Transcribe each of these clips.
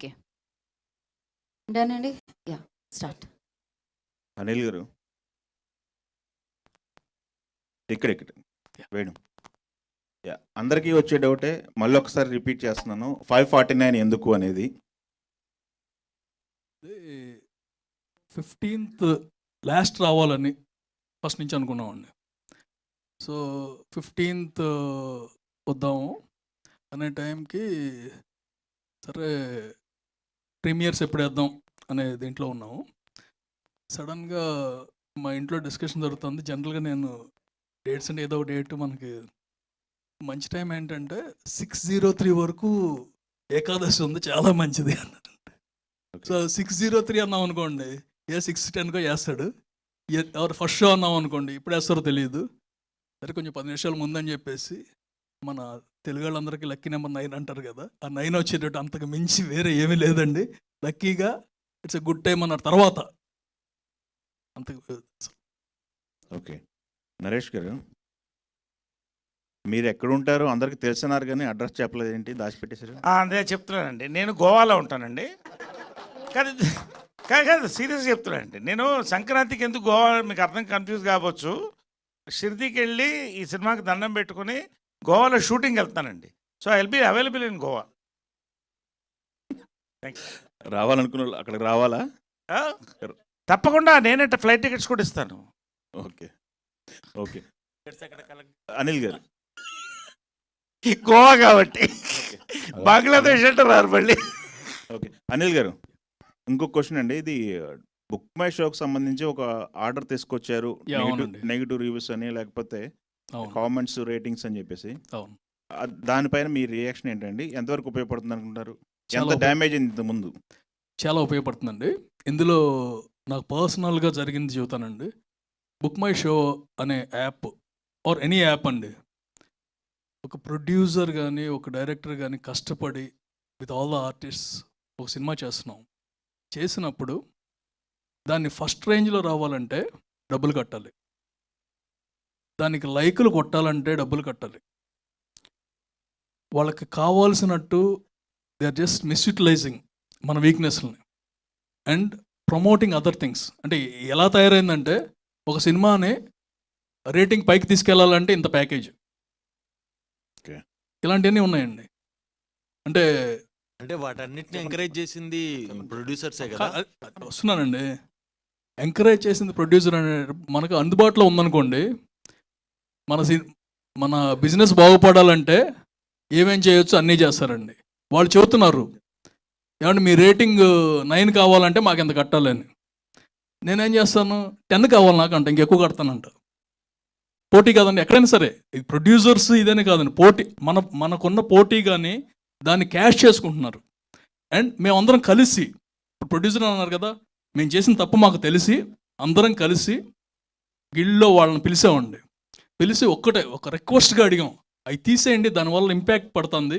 Okay, done అండి. Yeah, start. Anil గారు ఇక్కడ వేణు. యా, అందరికీ వచ్చే డౌటే మళ్ళీ ఒకసారి రిపీట్ చేస్తున్నాను. 549 ఎందుకు అనేది. 15th లాస్ట్ రావాలని ఫస్ట్ నుంచి అనుకున్నామండి. సో 15th వద్దాము అనే టైంకి సరే ప్రీమియర్స్ ఎప్పుడు వేద్దాం అనే దీంట్లో ఉన్నాము. సడన్గా మా ఇంట్లో డిస్కషన్ జరుగుతుంది. జనరల్గా నేను డేట్స్ అంటే ఏదో ఒక డేట్ మనకి మంచి టైం ఏంటంటే 603 వరకు ఏకాదశి ఉంది, చాలా మంచిది అన్నారు. సో 603 అన్నాం అనుకోండి, 610 వేస్తాడు. ఎవరు ఫస్ట్ షో అన్నాం అనుకోండి, ఇప్పుడు వేస్తారో తెలియదు. సరే కొంచెం 10 నిమిషాల ముందని చెప్పేసి మన తెలుగు వాళ్ళందరికీ లక్కీ నెంబర్ 9 అంటారు కదా, ఆ 9 వచ్చేటట్టు అంతకు మించి వేరే ఏమీ లేదండి. లక్కీగా ఇట్స్ ఎ గుడ్ టైం అన్నారు. తర్వాత అంతకు ఓకే, నరేష్ గారు మీరు ఎక్కడ ఉంటారో అందరికి తెలిసినారు కానీ అడ్రస్ చెప్పలేదు, ఏంటి దాచిపెట్టేశారు? అదే చెప్తున్నానండి, నేను గోవాలో ఉంటానండి. కాదు కాదు సీరియస్గా చెప్తున్నానండి. నేను సంక్రాంతికి ఎందుకు గోవా మీకు అర్థం కన్ఫ్యూజ్ కావచ్చు. షిర్దీకి వెళ్ళి ఈ సినిమాకి దండం పెట్టుకుని గోవాలో షూటింగ్ వెళ్తానండి. So I will be available in Goa. రావాలనుకున్న వాళ్ళు అక్కడికి రావాలా? తప్పకుండా నేనంటే ఫ్లైట్ టికెట్స్ కూడా ఇస్తాను. ఓకే ఓకే, అనిల్ గారు గోవా కాబట్టి బంగ్లాదేశ్ అంటే రారు మళ్ళీ. ఓకే, అనిల్ గారు ఇంకొక క్వశ్చన్ అండి. ఇది బుక్ మై షోకి సంబంధించి ఒక ఆర్డర్ తీసుకొచ్చారు, నెగిటివ్ రివ్యూస్ అని లేకపోతే కామెంట్స్ రేటింగ్స్ అని చెప్పేసి. దానిపైన మీ రియాక్షన్ ఏంటండి? ఎంతవరకు ఉపయోగపడుతుంది అనుకుంటారు? ఎంత డ్యామేజ్ అయింది ముందు? చాలా ఉపయోగపడుతుందండి. ఇందులో నాకు పర్సనల్గా జరిగింది చెబుతానండి. బుక్ మై షో అనే యాప్ ఆర్ ఎనీ యాప్ అండి, ఒక ప్రొడ్యూసర్ కానీ ఒక డైరెక్టర్ కానీ కష్టపడి విత్ ఆల్ ద ఆర్టిస్ట్స్ ఒక సినిమా చేసినప్పుడు దాన్ని ఫస్ట్ రేంజ్లో రావాలంటే డబ్బులు కట్టాలి, దానికి లైకులు కొట్టాలంటే డబ్బులు కట్టాలి. వాళ్ళకి కావాల్సినట్టు దే ఆర్ జస్ట్ మిస్యూటిలైజింగ్ మన వీక్నెస్ని అండ్ ప్రమోటింగ్ అదర్ థింగ్స్. అంటే ఎలా తయారైందంటే ఒక సినిమాని రేటింగ్ పైకి తీసుకెళ్లాలంటే ఇంత ప్యాకేజ్, ఇలాంటివన్నీ ఉన్నాయండి. అంటే అంటే వాటన్నిటిని ఎంకరేజ్ చేసింది ప్రొడ్యూసర్సే కదా. వస్తున్నానండి, ఎంకరేజ్ చేసింది ప్రొడ్యూసర్ అనే మనకు అందుబాటులో ఉందనుకోండి. మన బిజినెస్ బాగుపడాలంటే ఏమేం చేయొచ్చు అన్నీ చేస్తారండి. వాళ్ళు చెబుతున్నారు ఏమంటే మీ రేటింగ్ 9 కావాలంటే మాకు ఎంత కట్టాలని. నేనేం చేస్తాను, 10 కావాలి నాకు అంటే ఇంకెక్కువ కడతానంట. పోటీ కాదండి ఎక్కడైనా సరే, ఈ ప్రొడ్యూసర్స్ ఇదేనే కాదండి, పోటీ మనకున్న పోటీ కానీ దాన్ని క్యాష్ చేసుకుంటున్నారు. అండ్ మేమందరం కలిసి, ప్రొడ్యూసర్ అన్నారు కదా, మేము చేసిన తప్పు మాకు తెలిసి అందరం కలిసి గిల్డ్లో వాళ్ళని పిలిచామండి. పిలిచి ఒక రిక్వెస్ట్గా అడిగాం, అవి తీసేయండి, దానివల్ల ఇంపాక్ట్ పడుతుంది,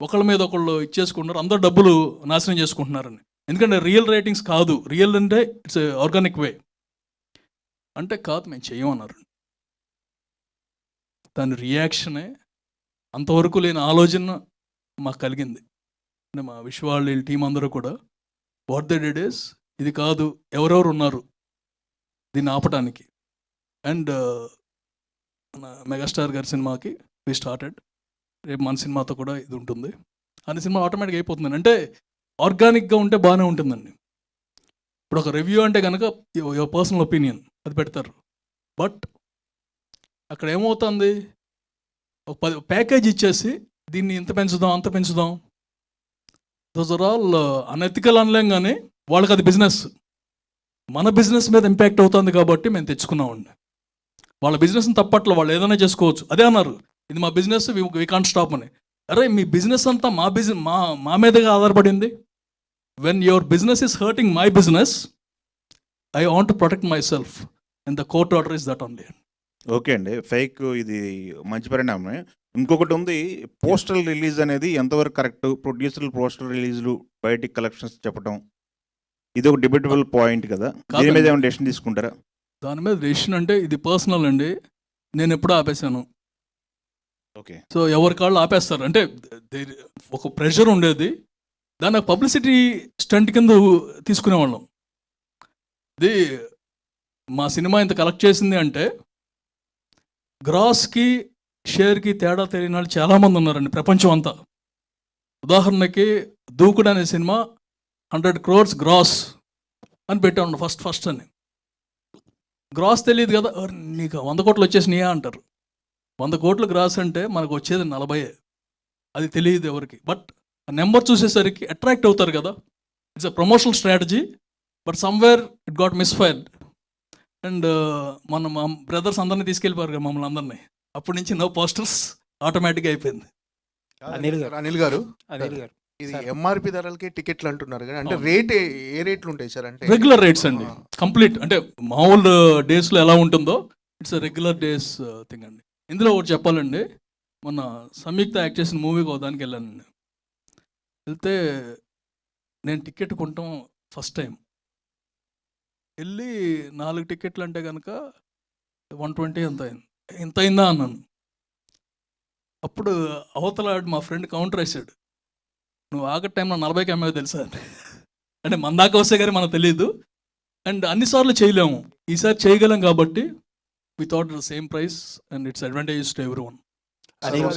ఒకళ్ళ మీద ఒకళ్ళు ఇచ్చేసుకుంటున్నారు, అందరు డబ్బులు నాశనం చేసుకుంటున్నారని. ఎందుకంటే రియల్ రేటింగ్స్ కాదు, రియల్ అంటే ఇట్స్ ఆర్గానిక్ వే అంటే కాదు, మేము చేయమన్నారు. దాని రియాక్షనే అంతవరకు లేని ఆలోచన మాకు కలిగింది. అంటే మా విశ్వాళ్ళ టీం అందరూ కూడా వాట్ దే డిడ్ ఇస్, ఇది కాదు, ఎవరెవరు ఉన్నారు దీన్ని ఆపటానికి. అండ్ మన మెగాస్టార్ గారి సినిమాకి వి స్టార్టెడ్, రేపు మన సినిమాతో కూడా ఇది ఉంటుంది. అన్ని సినిమా ఆటోమేటిక్గా అయిపోతుందండి. అంటే ఆర్గానిక్గా ఉంటే బాగానే ఉంటుందండి. ఇప్పుడు ఒక రివ్యూ అంటే కనుక యువర్ పర్సనల్ ఒపీనియన్ అది పెడతారు. బట్ అక్కడ ఏమవుతుంది, ఒక ప్యాకేజ్ ఇచ్చేసి దీన్ని ఇంత పెంచుదాం అంత పెంచుదాం, దోస్ ఆర్ ఆల్ అనెథికల్ అనలేం, కానీ వాళ్ళకి అది బిజినెస్. మన బిజినెస్ మీద ఇంపాక్ట్ అవుతుంది కాబట్టి మేము తెచ్చుకున్నామండి. వాళ్ళ బిజినెస్ని తప్పట్లో వాళ్ళు ఏదైనా చేసుకోవచ్చు, అదే అన్నారు, ఇది మా బిజినెస్, వి కాంట్ స్టాప్ అని. అరే మీ బిజినెస్ అంతా మా మీదగా ఆధారపడింది. When your business is hurting my business, I want to protect my self and the court order is that only. Okay అండి, ఫేక్ ఇది మంచి పరిణామమే. ఇంకొకటి ఉంది, పోస్టల్ రిలీజ్ అనేది ఎంతవరకు కరెక్ట్? ప్రొడ్యూసర్లు పోస్టల్ రిలీజ్లు బయటికి కలెక్షన్స్ చెప్పడం, ఇది ఒక డిబేటబుల్ పాయింట్ కదా, దీని మీద ఏమైనా డెసిషన్ తీసుకుంటారా? దాని మీద డెసిషన్ అంటే ఇది పర్సనల్ అండి, నేను ఎప్పుడూ ఆపేశాను. ఓకే, సో ఎవరి కాళ్ళు ఆపేస్తారు అంటే ఒక ప్రెషర్ ఉండేది. దాన్ని పబ్లిసిటీ స్టంట్ కింద తీసుకునేవాళ్ళం. ఇది మా సినిమా ఇంత కలెక్ట్ చేసింది అంటే గ్రాస్కి షేర్కి తేడా తెలియని వాళ్ళు చాలామంది ఉన్నారండి ప్రపంచం అంతా. ఉదాహరణకి దూకుడు అనే సినిమా 100 crores గ్రాస్ అని పెట్టాను ఫస్ట్ అని. గ్రాస్ తెలియదు కదా, నీకు 100 కోట్లు వచ్చేసినాయా అంటారు. 100 కోట్లు గ్రాస్ అంటే మనకు వచ్చేది 40, అది తెలియదు ఎవరికి. బట్ ఆ నెంబర్ చూసేసరికి అట్రాక్ట్ అవుతారు కదా. It's a promotional strategy, but somewhere it got misfired. And మన మా బ్రదర్స్ అందరినీ తీసుకెళ్ళిపోయారు కదా మమ్మల్ని అందరినీ. అప్పటి నుంచి నో పోస్టర్స్ ఆటోమేటిక్గా అయిపోయింది. అనిల్ గారు ఇది ఎంఆర్పి ధరలకి టికెట్లు అంటున్నారు కదా, అంటే రేట్ ఏ రేట్లు ఉంటాయి సార్? అంటే రెగ్యులర్ రేట్స్ అండి, కంప్లీట్. అంటే మామూలు డేస్లో ఎలా ఉంటుందో ఇట్స్ రెగ్యులర్ డేస్ థింగ్ అండి. ఇందులో ఒకటి చెప్పాలండి, మొన్న సంయుక్త యాక్ట్ చేసిన మూవీకి ఒకదానికి వెళ్ళానండి. వెళ్తే నేను టికెట్ కొనటం ఫస్ట్ టైం. వెళ్ళి 4 టికెట్లు అంటే కనుక 120 ఎంత అయింది, ఇంత అయిందా అన్నాను. అప్పుడు అవతల మా ఫ్రెండ్ కౌంటర్ వేసాడు, నువ్వు ఆగట్ టైంలో 40కి అమ్మాయి తెలుసా అంటే మన దాకా వస్తే కానీ మనకు తెలియదు. అండ్ అన్నిసార్లు చేయలేము, ఈసారి చేయగలం కాబట్టి we thought the same price and its advantages to everyone.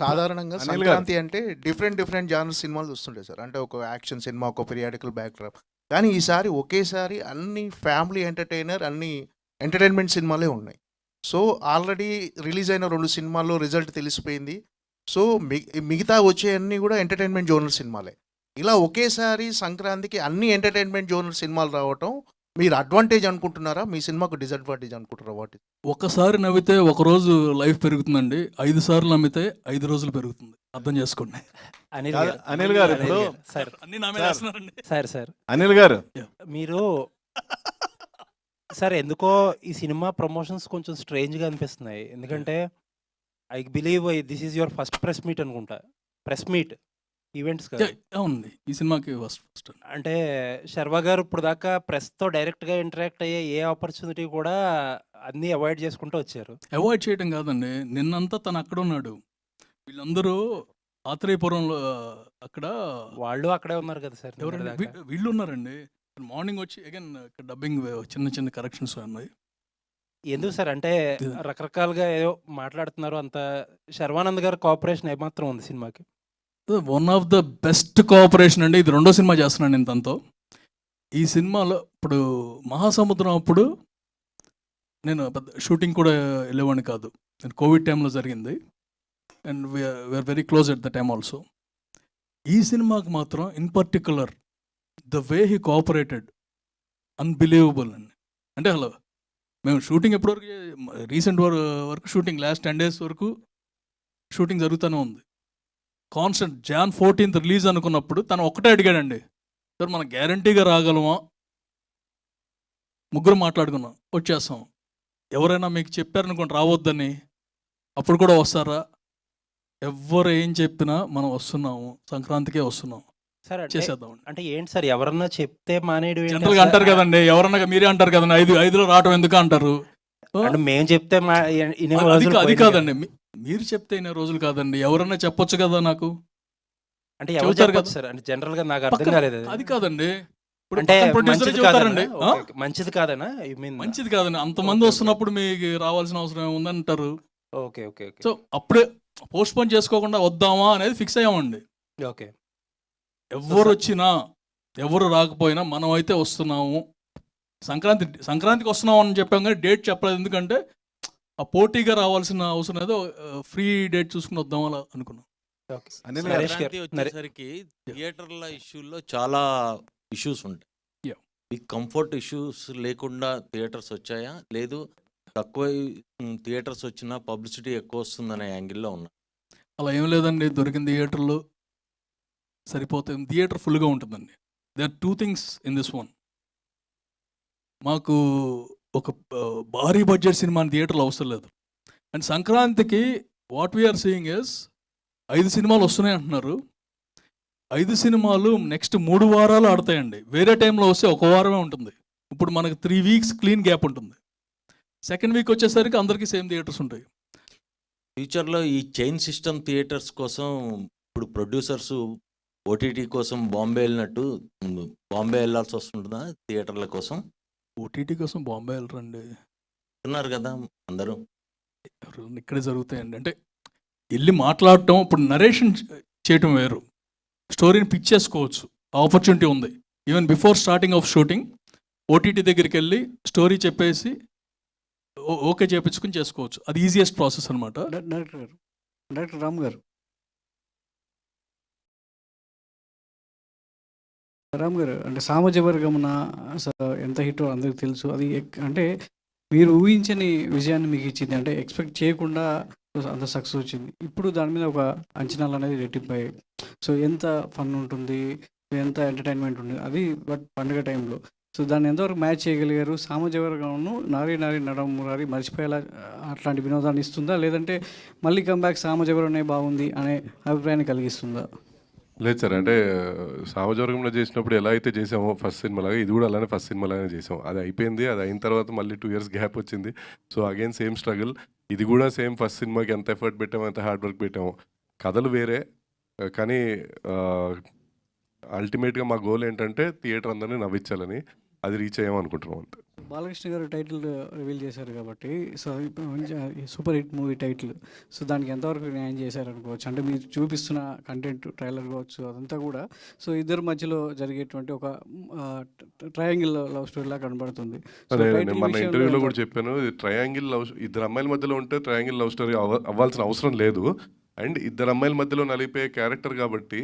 సాధారణంగా సంక్రాంతి అంటే డిఫరెంట్ జానర్ సినిమాలు వస్తుంటాయి సార్. అంటే ఒక యాక్షన్ సినిమా, ఒక పీరియాడికల్ బ్యాక్డ్రాప్. కానీ ఈసారి ఒకేసారి అన్ని ఫ్యామిలీ అన్ని ఎంటర్టైన్మెంట్ సినిమాలే ఉన్నాయి. సో ఆల్రెడీ రిలీజ్ అయిన 2 సినిమాల్లో రిజల్ట్ తెలిసిపోయింది. సో మిగతా వచ్చే అన్నీ కూడా ఎంటర్టైన్మెంట్ జోనర్ సినిమాలే. ఇలా ఒకేసారి సంక్రాంతికి అన్ని ఎంటర్టైన్మెంట్ జోనర్ సినిమాలు రావటం మీరు అడ్వాంటేజ్ అనుకుంటున్నారా, మీ సినిమాకు డిసడ్వాంటేజ్ అనుకుంటారా? వాటి ఒకసారి నవ్వితే ఒకరోజు లైఫ్ పెరుగుతుందండి, 5 సార్లు నమ్మితే 5 రోజులు పెరుగుతుంది. అర్థం చేసుకోండి. అనిల్ గారు ఇప్పుడు సార్ అన్ని నా మీద వేస్తున్నారండి. సార్ అనిల్ గారు మీరు సార్ ఎందుకో ఈ సినిమా ప్రమోషన్స్ కొంచెం స్ట్రేంజ్గా అనిపిస్తున్నాయి. ఎందుకంటే I believe this is your first press meet అనుకుంటా. ప్రెస్ మీట్ ఈవెంట్స్ కదా. అవునండి, ఈ సినిమాకి ఫస్ట్. అంటే శర్వా గారు ఇప్పుడు దాకా ప్రెస్తో డైరెక్ట్గా ఇంటరాక్ట్ అయ్యే ఏ ఆపర్చునిటీ కూడా అన్నీ అవాయిడ్ చేసుకుంటూ వచ్చారు. అవాయిడ్ చేయడం కాదండి, నిన్నంతా తను అక్కడ ఉన్నాడు. వీళ్ళందరూ ఆత్రేయపురంలో అక్కడ వాళ్ళు అక్కడే ఉన్నారు కదా సార్. ఎవరండి వీళ్ళు ఉన్నారండి. మార్నింగ్ వచ్చి అగైన్ డబ్బింగ్ చిన్న కరెక్షన్స్ ఉన్నాయి. ఎందుకు సార్ అంటే రకరకాలుగా ఏదో మాట్లాడుతున్నారు. అంత శర్వానంద్ గారి కోఆపరేషన్ ఏమాత్రం ఉంది సినిమాకి? One of the best cooperation అండి. ఇది 2వ సినిమా చేస్తున్నాను నేను తనతో. ఈ సినిమాలో ఇప్పుడు మహాసముద్రం అప్పుడు నేను పెద్ద షూటింగ్ కూడా వెళ్ళేవాడిని కాదు, నేను కోవిడ్ టైంలో జరిగింది. And we're very close at the time also. ఈ సినిమాకి మాత్రం in particular the way he cooperated unbelievable అండి. అంటే హలో మేము షూటింగ్ ఎప్పటివరకు రీసెంట్ వరకు షూటింగ్ లాస్ట్ 10 days వరకు షూటింగ్ జరుగుతూనే ఉంది. కాన్స్టెంట్ Jan 14th రిలీజ్ అనుకున్నప్పుడు తను ఒక్కటే అడిగాడండి, సార్ మనం గ్యారంటీగా రాగలమా? ముగ్గురు మాట్లాడుకున్నాం, వచ్చేస్తాం. ఎవరైనా మీకు చెప్పారనుకోండి రావద్దని, అప్పుడు కూడా వస్తారా? ఎవరు ఏం చెప్పినా మనం వస్తున్నాము, సంక్రాంతికే వస్తున్నాం, సార్ చేసేద్దాం. అంటే ఏంటి సార్, ఎవరన్నా చెప్తే మానేయడం ఏంటి? జనరల్గా అంటారు కదండి, ఎవరన్నా మీరే అంటారు కదండి, 5లో రావటం ఎందుకు అంటారు. అంటే మేము చెప్తే అది కాదండి, మీరు చెప్తే ఇన్ని రోజులు కాదండి, ఎవరన్నా చెప్పొచ్చు కదా నాకు. అంటే ఎవరు చెప్పొచ్చు సార్? అంటే జనరల్ గా నాకు అర్థం కాలేదు. అది కాదండి, అంటే మంచిది కాదనా? మంచిది కాదండి, అంతమంది వస్తున్నప్పుడు మీకు రావాల్సిన అవసరం ఉందంటారు. Okay okay. సో అప్పుడే పోస్ట్ పోన్ చేసుకోకుండా వద్దామా అనేది ఫిక్స్ అయ్యామండి. ఓకే, ఎవరు వచ్చినా ఎవరు రాకపోయినా మనం అయితే వస్తున్నాము, సంక్రాంతికి వస్తున్నాం అని చెప్పాం కానీ డేట్ చెప్పలేదు. ఎందుకంటే ఆ పోటీగా రావాల్సిన అవసరం ఏదో ఫ్రీ డేట్ చూసుకుని వద్దాం అలా అనుకున్నాం. వచ్చేసరికి థియేటర్ల ఇష్యూల్లో చాలా ఇష్యూస్ ఉంటాయి. ఈ కంఫర్ట్ ఇష్యూస్ లేకుండా థియేటర్స్ వచ్చాయా, లేదు తక్కువ థియేటర్స్ వచ్చినా పబ్లిసిటీ ఎక్కువ వస్తుందనే యాంగిల్లో ఉన్నా? అలా ఏం లేదండి, దొరికిన థియేటర్లు సరిపోతుంది, థియేటర్ ఫుల్గా ఉంటుందండి. There are 2 things in this one. మాకు ఒక భారీ బడ్జెట్ సినిమా థియేటర్లో అవసరం లేదు. అండ్ సంక్రాంతికి వాట్ వీఆర్ సీయింగ్ ఇస్ 5 సినిమాలు వస్తున్నాయి అంటున్నారు. 5 సినిమాలు నెక్స్ట్ 3 వారాలు ఆడతాయండి. వేరే టైంలో వస్తే 1 వారమే ఉంటుంది. ఇప్పుడు మనకు 3 weeks క్లీన్ గ్యాప్ ఉంటుంది. సెకండ్ వీక్ వచ్చేసరికి అందరికీ సేమ్ థియేటర్స్ ఉంటాయి. ఫ్యూచర్లో ఈ చైన్ సిస్టమ్ థియేటర్స్ కోసం ఇప్పుడు ప్రొడ్యూసర్స్ ఓటీటీ కోసం బాంబే వెళ్ళినట్టు బాంబే వెళ్ళాల్సి వస్తుంటుందా థియేటర్ల కోసం? ఓటీటీ కోసం బాంబే వెళ్ళరండి, ఉన్నారు కదా అందరూ. ఎవరు ఇక్కడే జరుగుతాయండి. అంటే వెళ్ళి మాట్లాడటం, ఇప్పుడు నరేషన్ చేయటం వేరు, స్టోరీని పిచ్ చేసుకోవచ్చు, ఆపర్చునిటీ ఉంది. Even before starting of shooting OTT దగ్గరికి వెళ్ళి స్టోరీ చెప్పేసి ఓకే చేపించుకుని చేసుకోవచ్చు. అది ఈజియెస్ట్ ప్రాసెస్ అనమాట. డాక్టర్ రామ్ గారు అంటే సామజవర్గమున ఎంత హిట్ అందరికి తెలుసు. అది అంటే మీరు ఊహించని విజయాన్ని మీకు ఇచ్చింది, అంటే ఎక్స్పెక్ట్ చేయకుండా అంత సక్సెస్ వచ్చింది. ఇప్పుడు దాని మీద ఒక అంచనాలు అనేది రెట్టింపాయి. సో ఎంత ఫన్ ఉంటుంది, ఎంత ఎంటర్టైన్మెంట్ ఉంటుంది అది, బట్ పండుగ టైంలో. సో దాన్ని ఎంతవరకు మ్యాచ్ చేయగలిగారు? సామజవర్గంను నారీ నారీ నడమురారి మర్చిపోయేలా అట్లాంటి వినోదాన్ని ఇస్తుందా, లేదంటే మళ్ళీ కంబ్యాక్ సామజవర్గమే బాగుంది అనే అభిప్రాయాన్ని కలిగిస్తుందా? లేదు సార్, అంటే సామజవర్గంలో చేసినప్పుడు ఎలా అయితే చేసామో ఫస్ట్ సినిమాలాగా ఇది కూడా అలానే ఫస్ట్ సినిమాలానే చేసాం. అది అయిపోయింది, అది అయిన తర్వాత మళ్ళీ 2 years గ్యాప్ వచ్చింది. So again same struggle. ఇది కూడా సేమ్ ఫస్ట్ సినిమాకి ఎంత ఎఫర్ట్ పెట్టామో, ఎంత హార్డ్ వర్క్ పెట్టామో. కథలు వేరే, కానీ అల్టిమేట్గా మా గోల్ ఏంటంటే థియేటర్ అందరినీ నవ్వించాలని, అది రీచ్ అయ్యామనుకుంటున్నాం అంతే. బాలకృష్ణ గారు టైటిల్ రివీల్ చేశారు కాబట్టి, so super hit movie title, so దానికి ఎంతవరకు న్యాయం చేశారు అనుకోవచ్చు? అంటే మీరు చూపిస్తున్న కంటెంట్ ట్రైలర్ కావచ్చు అదంతా కూడా, సో ఇద్దరి మధ్యలో జరిగేటువంటి ఒక ట్రయాంగిల్ లవ్ స్టోరీలా కనబడుతుంది. మన ఇంటర్వ్యూలో కూడా చెప్పాను, ట్రయాంగిల్ లవ్, ఇద్దరు అమ్మాయిల మధ్యలో ఉంటే ట్రయాంగిల్ లవ్ స్టోరీ అవ్వాల్సిన అవసరం లేదు. అండ్ ఇద్దరు అమ్మాయిల మధ్యలో నలిపే క్యారెక్టర్ కాబట్టి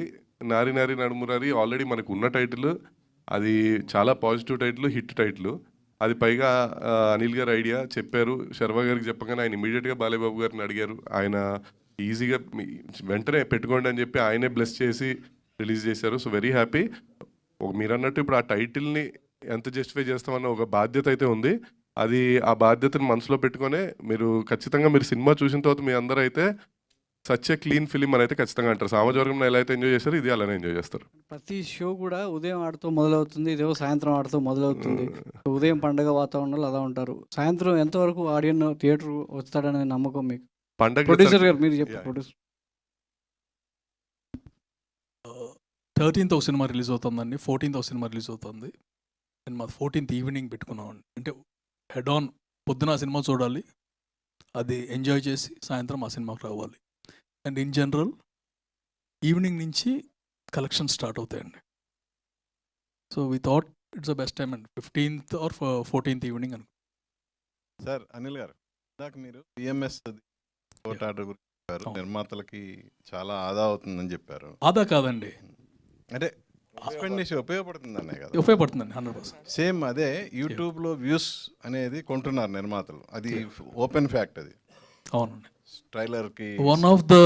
నారి నారి నడుమురారి ఆల్రెడీ మనకు ఉన్న టైటిల్, అది చాలా పాజిటివ్ టైటిల్, హిట్ టైటిల్. అది పైగా అనిల్ గారు ఐడియా చెప్పారు, శర్వా గారికి చెప్పగానే ఆయన ఇమీడియట్గా బాలయ్యబాబు గారిని అడిగారు. ఆయన ఈజీగా వెంటనే పెట్టుకోండి అని చెప్పి ఆయనే బ్లెస్ చేసి రిలీజ్ చేశారు. So very happy. మీరు అన్నట్టు ఇప్పుడు ఆ టైటిల్ని ఎంత జస్టిఫై చేస్తామన్న ఒక బాధ్యత అయితే ఉంది. అది ఆ బాధ్యతను మనసులో పెట్టుకునే మీరు ఖచ్చితంగా మీరు సినిమా చూసిన తర్వాత మీ అందరూ అయితే సచ్ ఏ క్లీన్ ఫిలిం అని అయితే ఖచ్చితంగా అంటారు. సామజవర్గంలో ఎలా అయితే ఎంజాయ్ చేస్తారు, ఇది అలానే ఎంజాయ్ చేస్తారు. ప్రతి షో కూడా ఉదయం ఆడుతూ మొదలవుతుంది, ఇదేమో సాయంత్రం ఆడుతూ మొదలవుతుంది. ఉదయం పండగ వాతావరణంలో అలా ఉంటారు. సాయంత్రం ఎంతవరకు ఆడియన్ థియేటర్ వస్తాడనే నమ్మకం మీకు? పండగ ప్రొడ్యూసర్ గారు మీరు చెప్పారు. ప్రొడ్యూసర్ 13th ఒక సినిమా రిలీజ్ అవుతుందండి, 14th ఒక సినిమా రిలీజ్ అవుతుంది. అండ్ మా 14th ఈవినింగ్ పెట్టుకున్నామండి. అంటే హెడ్ ఆన్ పొద్దున ఆ సినిమా చూడాలి, అది ఎంజాయ్ చేసి సాయంత్రం ఆ సినిమాకి రావాలి. అండ్ ఇన్ జనరల్ ఈవినింగ్ నుంచి కలెక్షన్ స్టార్ట్ అవుతాయండి. So we thought it's the best time అండి, 15th or 14th ఈవినింగ్ అనుకో. సార్ అనిల్ గారు, ఇందాక మీరు బిఎంఎస్ కోర్ట్ ఆర్డర్ గురించి చెప్పారు, నిర్మాతలకి చాలా ఆదా అవుతుందని చెప్పారు. ఆదా కాదండి, అంటే ఉపయోగపడుతుందనే కదా. ఉపయోగపడుతుందండి 100%. సేమ్ అదే యూట్యూబ్లో వ్యూస్ అనేది కొంటున్నారు నిర్మాతలు, అది ఓపెన్ ఫ్యాక్ట్. అది అవునండి. ట్రైలర్కి one of the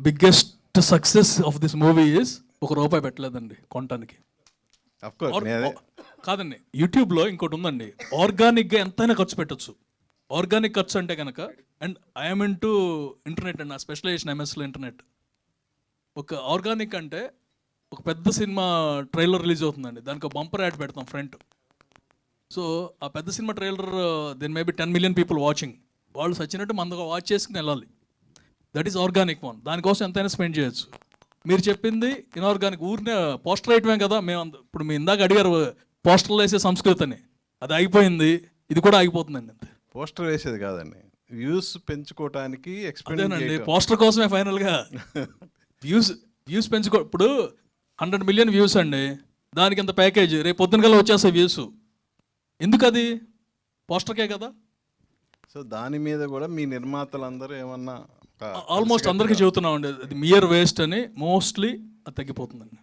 biggest success of this movie is ₹1 పెట్టలేదండి కొనటానికి. కాదండి, యూట్యూబ్లో ఇంకోటి ఉందండి, ఆర్గానిక్గా ఎంతైనా ఖర్చు పెట్టచ్చు. ఆర్గానిక్ ఖర్చు అంటే కనుక, and I'm into internet అండి, నా స్పెషలైజేషన్ ఎంఎస్లో ఇంటర్నెట్. ఒక ఆర్గానిక్ అంటే ఒక పెద్ద సినిమా ట్రైలర్ రిలీజ్ అవుతుందండి, దానికి ఒక బంపర్ యాడ్ పెడతాం ఫ్రంట్. సో ఆ పెద్ద cinema trailer then maybe 10 million people watching, వాళ్ళు సచ్చినట్టు మందగా వాచ్ చేసుకుని వెళ్ళాలి. That is organic one. దానికోసం ఎంతైనా స్పెండ్ చేయొచ్చు. మీరు చెప్పింది ఇన్ఆర్గానిక్, ఊరినే పోస్టర్ వేయటమే కదా. మేము ఇప్పుడు మీ ఇందాక అడిగారు పోస్టర్లు వేసే సంస్కృతి అని, అది అయిపోయింది, ఇది కూడా ఆగిపోతుందండి. అంతే, పోస్టర్ వేసేది కాదండి, వ్యూస్ పెంచుకోవటానికి అదేనండి, పోస్టర్ కోసమే ఫైనల్గా వ్యూస్ పెంచుకో. ఇప్పుడు 100 million వ్యూస్ అండి, దానికి ఇంత ప్యాకేజ్, రేపు పొద్దున కల్లా వచ్చేస్తాయి వ్యూస్. ఎందుకు? అది పోస్టర్కే కదా. సో దాని మీద కూడా మీ నిర్మాతలందరూ ఏమన్నా ఆల్మోస్ట్ అందరికీ చెబుతున్నామండి, అది మియర్ వేస్ట్ అని. మోస్ట్లీ అది తగ్గిపోతుందండి,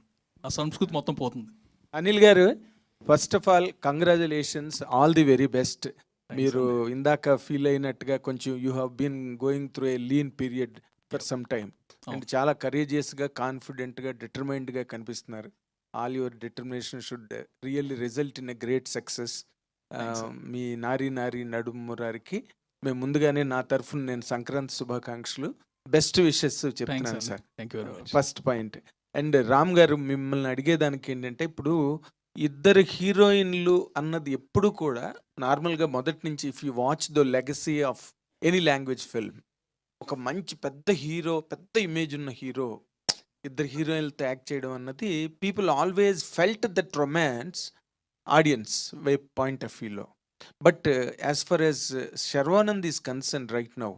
ఆ సంస్కృతి మొత్తం పోతుంది. అనిల్ గారు, first of all congratulations, all the very best. మీరు ఇందాక ఫీల్ అయినట్టుగా కొంచెం you have been going through a lean period for some time, and చాలా కరేజియస్గా, కాన్ఫిడెంట్గా, డిటర్మైన్డ్గా కనిపిస్తున్నారు. All your determination should really result in a great success. మీ నారీ నారీ నడుమురారికి మేము ముందుగానే నా తరఫున నేను సంక్రాంతి శుభాకాంక్షలు, బెస్ట్ విషెస్ చెప్తున్నాను sir. First point. And Ram గారు, మిమ్మల్ని అడిగేదానికి ఏంటంటే, ఇప్పుడు ఇద్దరు హీరోయిన్లు అన్నది ఎప్పుడు కూడా నార్మల్గా మొదటి నుంచి, if you watch the legacy of any language film, ఒక మంచి పెద్ద హీరో, పెద్ద ఇమేజ్ ఉన్న హీరో ఇద్దరు హీరోయిన్లతో యాక్ట్ చేయడం అన్నది people always felt that romance audience point of వ్యూలో. But as far as Sharwanand is concern right now,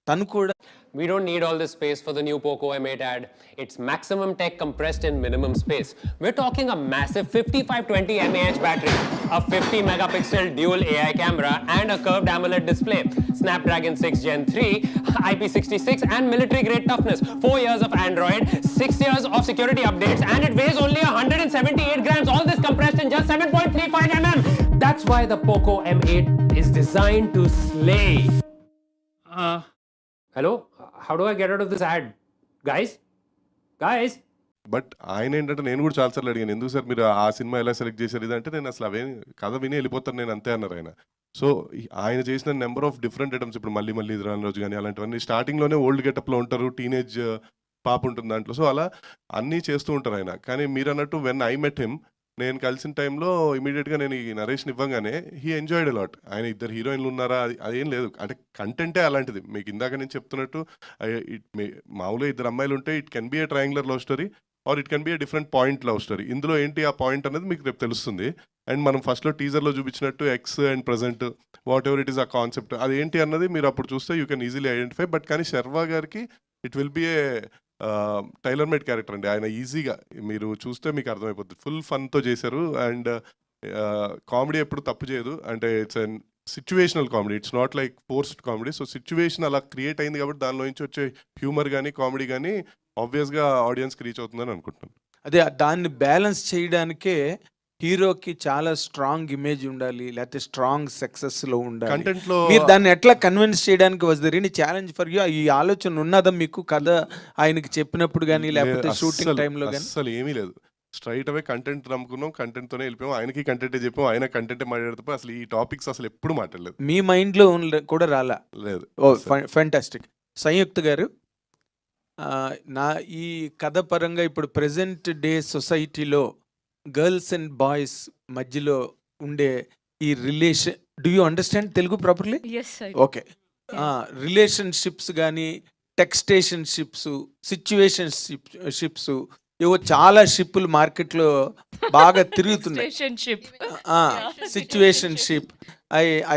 తను కూడా We don't need all this space for the new Poco M8 ad. It's maximum tech compressed in minimum space. We're talking a massive 5520 mAh battery, a 50 megapixel dual AI camera, and a curved AMOLED display. Snapdragon 6 Gen 3, IP66 and military grade toughness. 4 years of Android, 6 years of security updates, and it weighs only 178 grams. All this compressed in just 7.35 mm. That's why the Poco M8 is designed to slay. Hello? How do I get out of this ad? Guys? But ఆయన ఏంటంటే నేను కూడా చాలాసార్లు అడిగాను, ఎందుకు sir మీరు ఆ cinema ఎలా సెలెక్ట్ చేశారు ఇదంటే, నేను అసలు అవే కథ విని వెళ్ళిపోతాను నేను అంతే అన్నారు ఆయన. సో ఆయన చేసిన నెంబర్ ఆఫ్ డిఫరెంట్ ఐటమ్స్, ఇప్పుడు మళ్ళీ ఇది రాని రోజు కానీ అలాంటివన్నీ స్టార్టింగ్లోనే ఓల్డ్ గెటప్లో ఉంటారు, టీనేజ్ పాప ఉంటుంది దాంట్లో. సో అలా అన్నీ చేస్తూ ఉంటారు ఆయన. కానీ మీరు అన్నట్టు వెన్ ఐ మెట్ హిమ్, నేను కలిసిన టైంలో ఇమీడియట్గా నేను ఈ నరేష్ని ఇవ్వగానే హీ ఎంజాయ్డ్ అలాట్. ఆయన ఇద్దరు హీరోయిన్లు ఉన్నారా అదేం లేదు, అంటే కంటెంటే అలాంటిది. మీకు ఇందాక నేను చెప్తున్నట్టు మామూలుగా ఇద్దరు అమ్మాయిలు ఉంటే it can be A triangular love story or it can be a different point love story. ఇందులో ఏంటి ఆ పాయింట్ అనేది మీకు రేపు తెలుస్తుంది. అండ్ మనం ఫస్ట్లో టీజర్లో చూపించినట్టు X and present whatever it is ఆ కాన్సెప్ట్ అదేంటి అన్నది మీరు అప్పుడు చూస్తే you can easily identify. But కానీ శర్వా గారికి it will be a tailor made character అండి. ఆయన ఈజీగా మీరు చూస్తే మీకు అర్థమైపోతుంది, ఫుల్ ఫన్తో చేశారు. అండ్ కామెడీ ఎప్పుడు తప్పు చేయదు, అంటే it's an situational comedy, it's not like forced comedy. So situation అలా క్రియేట్ అయింది కాబట్టి దానిలో నుంచి వచ్చే హ్యూమర్ కానీ కామెడీ కానీ ఆబ్వియస్గా ఆడియన్స్కి రీచ్ అవుతుందని అనుకుంటున్నాను. అదే దాన్ని బ్యాలెన్స్ చేయడానికే హీరోకి చాలా స్ట్రాంగ్ ఇమేజ్ ఉండాలి, లేకపోతే స్ట్రాంగ్ సక్సెస్ లో ఉండాలి. కంటెంట్ లో మీరు దాన్ని ఎట్లా కన్విన్స్ చేయడానికి was there any challenge for you? ఈ ఆలోచన ఉన్నదా మీకు కథ ఆయనకి చెప్పినప్పుడు కానీ లేకపోతే షూటింగ్ టైంలో కానీ? అసలు ఏమీ లేదు, స్ట్రైట్ అవే కంటెంట్ నమ్ముకున్నాం, కంటెంట్తోనే వెళ్ళిపోయాం. ఆయనకి కంటెంటే చెప్పాం, ఆయన కంటెంటే మాట్లాడుతూ అసలు ఈ టాపిక్స్ అసలు ఎప్పుడు మాట్లాడలేదు. మీ మైండ్లో కూడా రాలా? లేదు. ఓ ఫ్యాంటాస్టిక్. సంయుక్త గారు, నా ఈ కథ పరంగా ఇప్పుడు ప్రెసెంట్ డే సొసైటీలో గర్ల్స్ అండ్ బాయ్స్ మధ్యలో ఉండే ఈ relation, do you understand Telugu properly? Okay. Relationships కానీ టెక్స్టేషన్షిప్స్, సిచ్యువేషన్షిప్స్, ఏవో చాలా షిప్పులు మార్కెట్లో బాగా తిరుగుతున్నాయి. Situationship.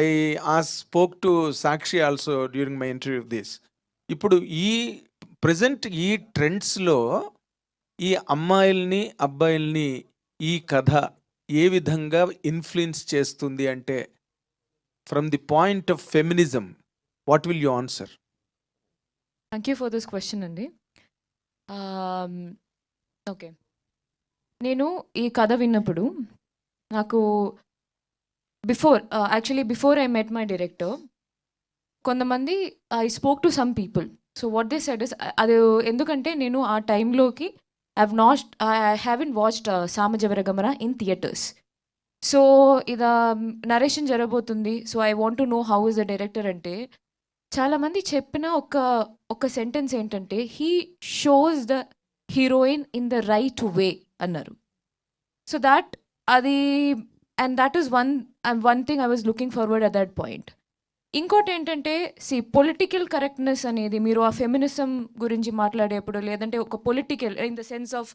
I spoke to Sakshi also during my interview this. ఇప్పుడు ఈ ప్రజెంట్ ఈ ట్రెండ్స్లో ఈ అమ్మాయిల్ని అబ్బాయిల్ని ఈ కథ ఏ విధంగా ఇన్ఫ్లుయెన్స్ చేస్తుంది అంటే, from the point of feminism, what will you answer? Thank you for this question అండి. ఓకే, నేను ఈ కథ విన్నప్పుడు నాకు before I met my director, కొంతమంది I spoke to some people. So what they said is, అది ఎందుకంటే నేను ఆ టైంలోకి I haven't watched Samajavaragamana in theatres. So ida narration jarabotundi. So I want to know how is the director ante చాలా మంది చెప్పిన ఒక sentence ఏంటంటే, he shows the heroine in the right way అన్నారు. So that అది, and that is one thing I was looking forward at that point. ఇంకోటి ఏంటంటే, political correctness అనేది మీరు ఆ ఫెమినిజం గురించి మాట్లాడేప్పుడు, లేదంటే ఒక political in the sense of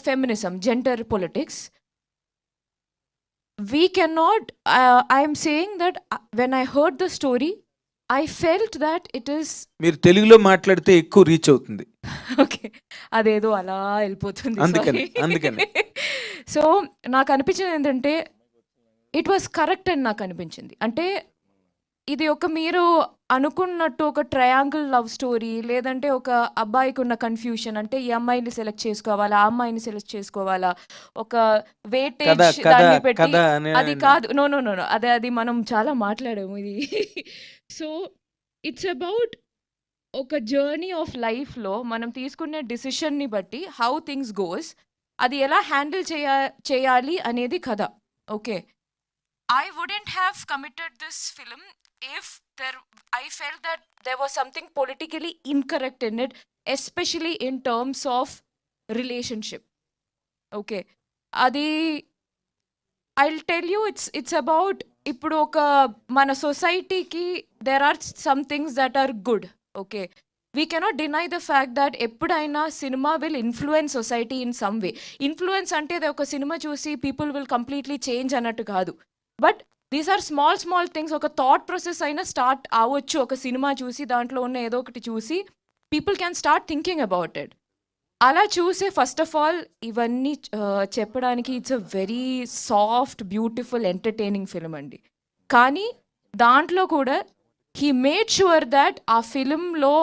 feminism, gender politics, we can not, I'm saying that when I heard the story I felt that it is, మీరు తెలుగులో మాట్లాడితే ఎక్కువ రీచ్ అవుతుంది. ఓకే, అదేదో అలా వెళ్ళిపోతుంది, అందుకని. సో నాకు అనిపించింది ఏంటంటే, ఇట్ వాస్ కరెక్ట్ అని నాకు అనిపించింది. అంటే ఇది మీరు అనుకున్నట్టు ఒక ట్రయాంగిల్ లవ్ స్టోరీ, లేదంటే ఒక అబ్బాయికి ఉన్న కన్ఫ్యూషన్, అంటే ఈ అమ్మాయిని సెలెక్ట్ చేసుకోవాలా, ఆ అమ్మాయిని సెలెక్ట్ చేసుకోవాలా, ఒక వెయిటేజ్ దాన్ని పెట్టి, అది కాదు. నో, అది మనం చాలా మాట్లాడాము ఇది. సో ఇట్స్ అబౌట్ ఒక జర్నీ ఆఫ్ లైఫ్లో మనం తీసుకునే డిసిషన్ని బట్టి హౌ థింగ్స్ గోస్, అది ఎలా హ్యాండిల్ చేయాలి అనేది కథ. Okay, I wouldn't have committed this film if I felt that there was something politically incorrect in it, especially in terms of relationship. Okay, adi I'll tell you, it's about ippudu oka mana society ki there are some things that are good. Okay, we cannot deny the fact that ఎప్పుడైనా cinema will influence society in some way. Influence అంటే అది ఒక cinema చూసి people will completely change అన్నట్టు కాదు. But these are small things. ఒక thought process అయినా start అవ్వచ్చు ఒక సినిమా చూసి, దాంట్లో ఉన్న ఏదో ఒకటి చూసి people can start thinking about it. అలా చూసే ఫస్ట్ ఆఫ్ ఆల్ ఇవన్నీ చెప్పడానికి it's a very soft, beautiful, entertaining film అండి. కానీ దాంట్లో కూడా హీ మేడ్ షూర్ దట్ ఆ ఫిలింలో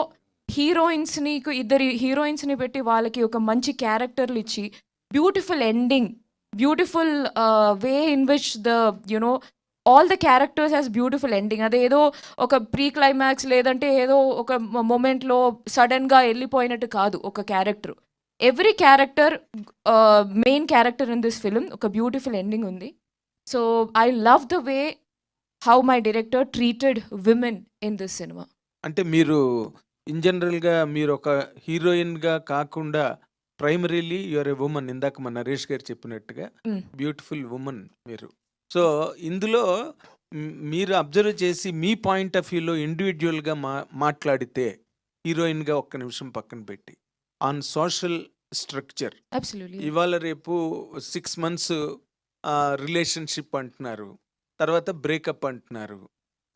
హీరోయిన్స్ని, ఇద్దరు హీరోయిన్స్ని పెట్టి వాళ్ళకి ఒక మంచి క్యారెక్టర్లు ఇచ్చి beautiful ending, beautiful way in which the you know all the characters has beautiful ending. అదేదో ఒక ప్రీ క్లైమాక్స్ లేదంటే ఏదో ఒక మొమెంట్లో సడన్గా వెళ్ళిపోయినట్టు కాదు ఒక character. Every character, main character in this film ఒక బ్యూటిఫుల్ ఎండింగ్ ఉంది. So I love the way how my director treated women in this cinema. అంటే మీరు ఇన్ జనరల్గా మీరు ఒక హీరోయిన్గా కాకుండా ప్రైమరీలీ యువర్ ఎ ఉమెన్. ఇందాక మన నరేష్ గారు చెప్పినట్టుగా బ్యూటిఫుల్ ఉమెన్ మీరు. సో ఇందులో మీరు అబ్జర్వ్ చేసి మీ పాయింట్ ఆఫ్ వ్యూలో ఇండివిజువల్గా మాట్లాడితే, హీరోయిన్గా ఒక్క నిమిషం పక్కన పెట్టి, ఆన్ సోషల్ స్ట్రక్చర్ ఇవాళ రేపు 6 months రిలేషన్షిప్ అంటున్నారు, తర్వాత బ్రేకప్ అంటున్నారు,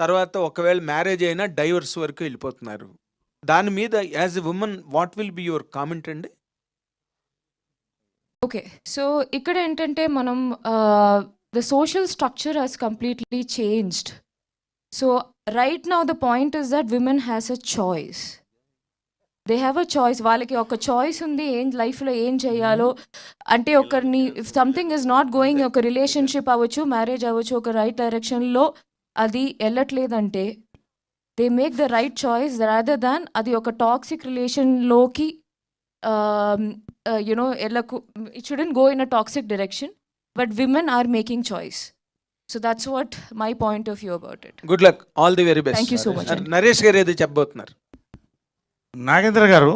తర్వాత ఒకవేళ మ్యారేజ్ అయినా డైవర్స్ వరకు వెళ్ళిపోతున్నారు. దాని మీద as a women what will be your comment అండి? ఓకే, సో ఇక్కడ ఏంటంటే మనం the social structure has completely changed. So right now the point is that women has a choice. They have a choice. వాళ్ళకి ఒక choice ఉంది ఏం లైఫ్లో ఏం చేయాలో. అంటే ఒకరిని if something is not going, ఒక రిలేషన్షిప్ అవ్వచ్చు, మ్యారేజ్ అవ్వచ్చు, ఒక రైట్ డైరెక్షన్లో అది వెళ్ళట్లేదంటే they make the right choice rather than అది ఒక టాక్సిక్ రిలేషన్లోకి యునో వెళ్ళకు. It shouldn't go in a toxic direction. But women are making choice. So that's what my point of view about it. Good luck. All the very best. Thank you so much. Naresh గారు ఏదో చెప్పబోతున్నారు. నాగేంద్ర గారు,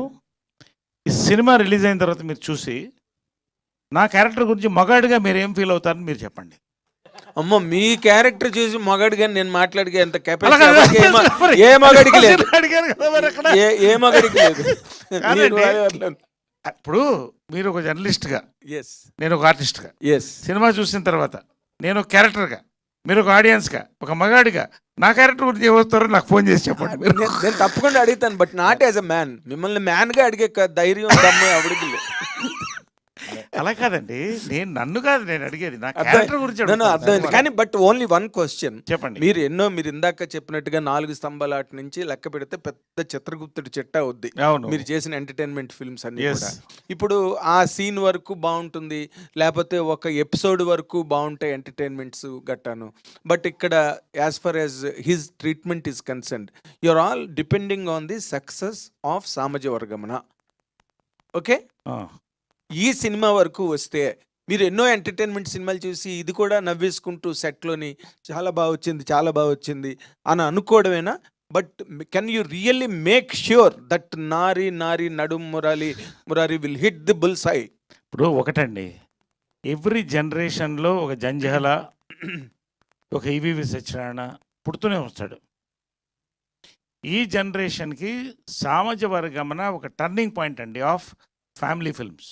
ఈ cinema release అయిన తర్వాత మీరు చూసి నా క్యారెక్టర్ గురించి మగాడిగా మీరు ఏం ఫీల్ అవుతారని మీరు చెప్పండి. అమ్మో, మీ క్యారెక్టర్ చూసి మగాడిగా నేను మాట్లాడితే ఎంత కెపాసిటీ ఏ మగాడికి లేదు. ఏ మగాడికి లేదు. ఇప్పుడు మీరు ఒక జర్నలిస్ట్గా, ఎస్, నేను ఒక ఆర్టిస్ట్గా, ఎస్, సినిమా చూసిన తర్వాత నేను ఒక క్యారెక్టర్గా, మీరు ఒక ఆడియన్స్గా, ఒక మగాడిగా నా క్యారెక్టర్ గురించి ఏమవుతారో నాకు ఫోన్ చేసి చెప్పండి. నేను తప్పకుండా అడుగుతాను, but not as a man. మిమ్మల్ని మ్యాన్గా అడిగే ధైర్యం దమ్ము అడిగి. అలా కాదండి, నన్ను కాదు నేను అడిగేది, నా క్యారెక్టర్ గురించి అర్థమైంది. కానీ బట్ ఓన్లీ వన్ క్వశ్చన్ చెప్పండి. మీరు ఇందాక చెప్పినట్టుగా 4 స్తంభాల ఆట నుంచి లెక్క పెడితే పెద్ద చిత్రగుప్తుడి చెట్ట అవుద్ది మీరు చేసిన ఎంటర్టైన్మెంట్ ఫిల్మ్స్ అన్ని కూడా. ఇప్పుడు ఆ సీన్ వరకు బాగుంటుంది, లేకపోతే ఒక ఎపిసోడ్ వరకు బాగుంటాయి ఎంటర్టైన్మెంట్స్ గట్టాను. బట్ ఇక్కడ as far as his treatment is concerned, you're all depending on the success of Samajavaragamana. Okay, ఈ సినిమా వరకు వస్తే మీరు ఎన్నో ఎంటర్టైన్మెంట్ సినిమాలు చూసి ఇది కూడా నవ్వేసుకుంటూ సెట్లోని చాలా బాగా వచ్చింది, చాలా బాగా వచ్చింది అని అనుకోవడమేనా? But can you really make sure that Nari Nari Naduma Murari will hit the bulls eye? ఇప్పుడు ఒకటండి, ఎవ్రీ జనరేషన్లో ఒక జంజాల, ఒక ఈవీవి సత్యనారాయణ పుడుతూనే వస్తాడు. ఈ జనరేషన్కి సామాజ వర్గమన ఒక టర్నింగ్ పాయింట్ అండి of family films,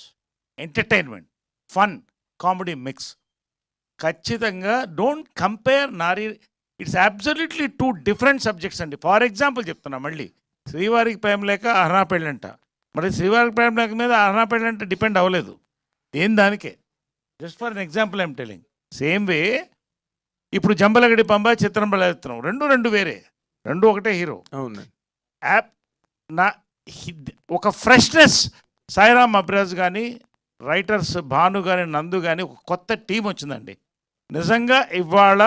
entertainment, fun, comedy mix. ఖచ్చితంగా don't compare Nari, it's absolutely 2 different subjects అండి. ఫర్ ఎగ్జాంపుల్ చెప్తున్నా, మళ్ళీ శ్రీవారికి ప్రేమ లేక అహనా పెళ్ళంట, మరి శ్రీవారికి ప్రేమ లేక మీద అహనా పెళ్ళంట డిపెండ్ అవ్వలేదు, ఏం దానికే. Just for an example I'm telling. Same way ఇప్పుడు జంబలగడి పంబ, చిత్రం బలచిత్రం రెండు వేరే, రెండు ఒకటే హీరో. అవును, ఒక ఫ్రెష్నెస్ సాయిరామ్ అబ్రాజ్ కానీ, రైటర్స్ భాను కానీ, నందు కానీ, ఒక కొత్త టీం వచ్చిందండి. నిజంగా ఇవాళ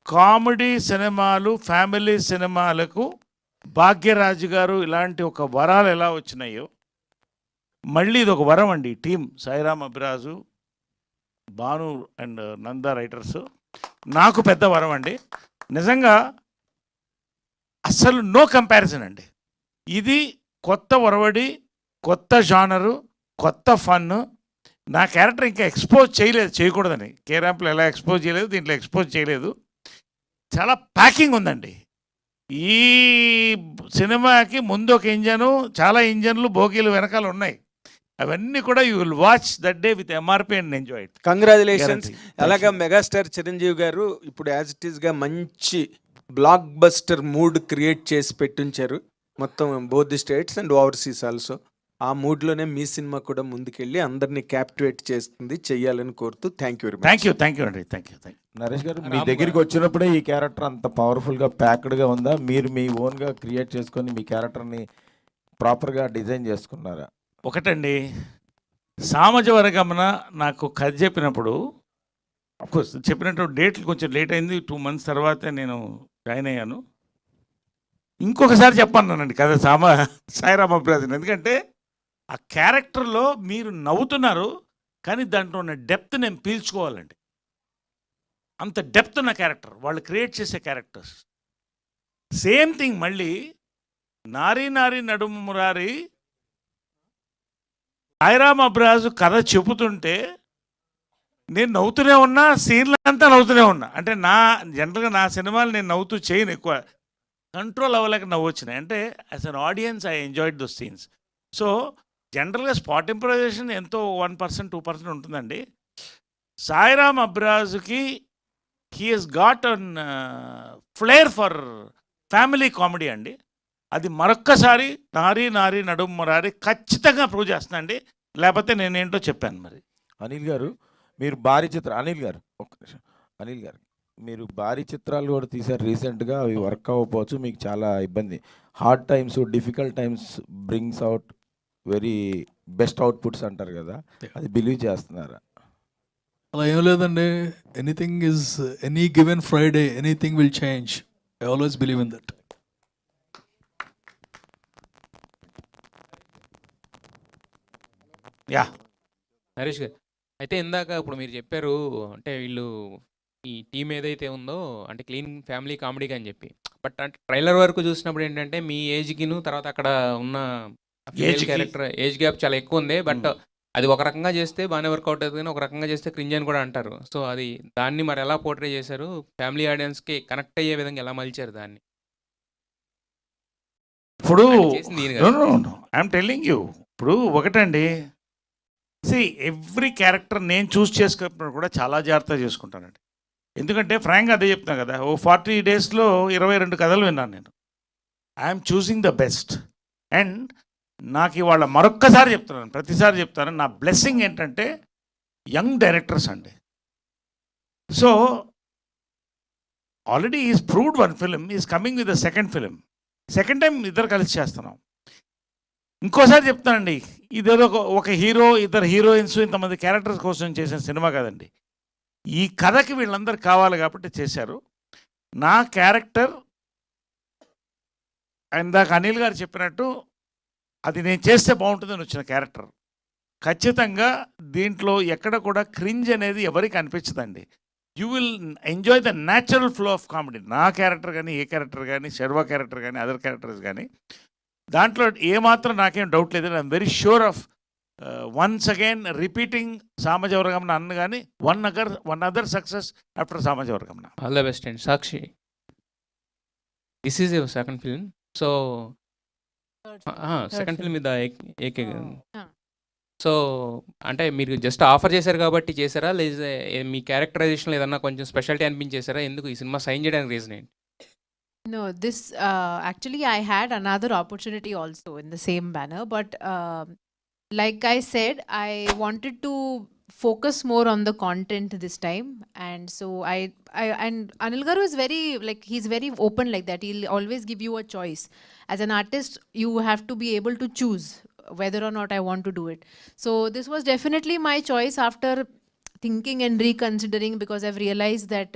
కామెడీ సినిమాలు, ఫ్యామిలీ సినిమాలకు భాగ్యరాజు గారు ఇలాంటి ఒక వరాలు ఎలా వచ్చినాయో మళ్ళీ ఇది ఒక వరం అండి. Team Sairam Abraju, Bhanu and Nanda writers నాకు పెద్ద వరం అండి. నిజంగా అసలు నో కంపారిజన్ అండి. ఇది కొత్త ఒరవడి, కొత్త జానరు, కొత్త ఫన్. నా క్యారెక్టర్ ఇంకా ఎక్స్పోజ్ చేయకూడదని, కే ర్యాంప్లో ఎలా ఎక్స్పోజ్ చేయలేదు, దీంట్లో ఎక్స్పోజ్ చేయలేదు. చాలా ప్యాకింగ్ ఉందండి. ఈ సినిమాకి ముందు ఒక ఇంజను, చాలా ఇంజన్లు బోగీలు వెనకాల ఉన్నాయి. అవన్నీ కూడా you will watch that day with MRP and enjoy it. Congratulations. అలాగా మెగాస్టార్ చిరంజీవి గారు ఇప్పుడు యాజ్ ఇట్ ఈస్గా మంచి బ్లాక్ బస్టర్ మూడ్ క్రియేట్ చేసి పెట్టించారు మొత్తం both the states and overseas also. ఆ మూడ్లోనే మీ సినిమా కూడా ముందుకెళ్ళి అందరినీ క్యాప్టివేట్ చేస్తుంది, చెయ్యాలని కోరుతూ thank you very much. Thank you అండి. Thank you. నరేష్ గారు, మీ దగ్గరికి వచ్చినప్పుడే ఈ క్యారెక్టర్ అంత పవర్ఫుల్గా ప్యాక్డ్గా ఉందా? మీరు మీ ఓన్గా క్రియేట్ చేసుకొని మీ క్యారెక్టర్ని ప్రాపర్గా డిజైన్ చేసుకున్నారా? ఒకటండి, సామజవర్గమన నాకు కథ చెప్పినప్పుడు అఫ్కోర్స్ చెప్పినట్టు డేట్లు కొంచెం లేట్ అయింది, 2 months తర్వాత నేను జాయిన్ అయ్యాను. ఇంకొకసారి చెప్పన్నానండి కథ సాయిరామ అభిరాజన్. ఎందుకంటే ఆ క్యారెక్టర్లో మీరు నవ్వుతున్నారు, కానీ దాంట్లో ఉన్న డెప్త్ నేను పీల్చుకోవాలండి. అంత డెప్త్ ఉన్న క్యారెక్టర్ వాళ్ళు క్రియేట్ చేసే క్యారెక్టర్స్. సేమ్ థింగ్ మళ్ళీ నారీ నారీ నడుము మురారి సాయిరామ్ అబ్రాజు కథ చెబుతుంటే నేను నవ్వుతూనే ఉన్నా, సీన్లంతా నవ్వుతూనే ఉన్నా. అంటే జనరల్గా నా సినిమాలు నేను నవ్వుతూ చేయను, ఎక్కువ కంట్రోల్ అవ్వలేక నవ్వు వచ్చినాయి. అంటే as an audience I enjoyed those scenes. So జనరల్గా స్పాట్ ఇంప్రొవైజేషన్ ఎంతో 1% 2% ఉంటుందండి. సాయిరామ్ అబ్రాజుకి he has got an flair for family comedy అండి. అది మరొక్కసారి నారీ నారీ నడుము మురారి ఖచ్చితంగా ప్రూవ్ చేస్తుందండి. లేకపోతే నేనేంటో చెప్పాను. మరి అనిల్ గారు, మీరు భారీ చిత్రం అనిల్ గారు ఒక్క నిమిషం. అనిల్ గారు, మీరు భారీ చిత్రాలు కూడా తీశారు రీసెంట్గా, అవి వర్క్ అవ్వకపోవచ్చు, మీకు చాలా ఇబ్బంది. Hard times, difficult times brings out very best outputs అంటారు కదా, అది బిలీవ్ చేస్తున్నారా? అలా ఏం లేదండి. Anything is any given Friday anything will change. I always believe in that. Yeah Naresh గారు, అయితే ఇందాక ఇప్పుడు మీరు చెప్పారు అంటే వీళ్ళు ఈ టీం ఏదైతే ఉందో అంటే క్లీన్ ఫ్యామిలీ కామెడీగా అని చెప్పి, బట్ అంటే ట్రైలర్ వరకు చూసినప్పుడు ఏంటంటే మీ ఏజ్కిను తర్వాత అక్కడ ఉన్న క్యారెక్టర్ ఏజ్ గ్యాప్ చాలా ఎక్కువ ఉంది. బట్ అది ఒక రకంగా చేస్తే బాగానే వర్కౌట్ అవుతుంది, కానీ ఒక రకంగా చేస్తే క్రింజ్ అని కూడా అంటారు. సో అది దాన్ని మరి ఎలా పోర్ట్రే చేశారు, ఫ్యామిలీ ఆడియన్స్కి కనెక్ట్ అయ్యే విధంగా ఎలా మలిచారు దాన్ని? ఇప్పుడు ఐఎమ్ టెల్లింగ్ యూ, ఇప్పుడు ఒకటండి, ఎవ్రీ క్యారెక్టర్ నేను చూస్ చేసుకున్నప్పుడు కూడా చాలా జాగ్రత్తగా చేసుకుంటానండి. ఎందుకంటే ఫ్రాంక్గా అదే చెప్తున్నాను కదా, 40 daysలో 22 కథలు విన్నాను నేను. I'm choosing the best. And నాకు ఇవాళ మరొక్కసారి చెప్తున్నాను, ప్రతిసారి చెప్తాను, నా బ్లెస్సింగ్ ఏంటంటే యంగ్ డైరెక్టర్స్ అండి. So already is proved 1 film, is coming with the second film. Second time ఇద్దరు కలిసి చేస్తున్నాం. ఇంకోసారి చెప్తానండి, ఇదేదో ఒక హీరో, ఇద్దరు హీరోయిన్స్, ఇంతమంది క్యారెక్టర్స్ కోసం చేసిన సినిమా కాదండి. ఈ కథకి వీళ్ళందరూ కావాలి కాబట్టి చేశారు. నా క్యారెక్టర్ ఇందాక అనిల్ గారు చెప్పినట్టు అది నేను చేస్తే బాగుంటుందని వచ్చిన క్యారెక్టర్. ఖచ్చితంగా దీంట్లో ఎక్కడ కూడా క్రింజ్ అనేది ఎవరికి అనిపించదండి. You will enjoy the natural flow of comedy. నా క్యారెక్టర్ కానీ, ఏ క్యారెక్టర్ కానీ, శర్వా క్యారెక్టర్ కానీ, అదర్ క్యారెక్టర్స్ కానీ, దాంట్లో ఏమాత్రం నాకేం డౌట్ లేదు. I'm very sure of once again repeating Samajavaragamana అన్న కానీ one other success after Samajavaragamana. All the best and Sakshi, this is your second film. So second film మీద ఏకే. సో అంటే మీరు జస్ట్ ఆఫర్ చేశారు కాబట్టి చేశారా, లేదా మీ క్యారెక్టరైజేషన్లో ఏదన్నా కొంచెం స్పెషాలిటీ అనిపించేశారా? ఎందుకు ఈ సినిమా సైన్ చేయడానికి రీజన్ ఏంటి? No, this actually I had another opportunity also in the same banner, but like I said, I wanted to focus more on the content this time, and so I and Anil Garu is very, like, he's very open like that. He'll always give you a choice. As an artist, you have to be able to choose whether or not I want to do it. So this was definitely my choice after thinking and reconsidering, because I've realized that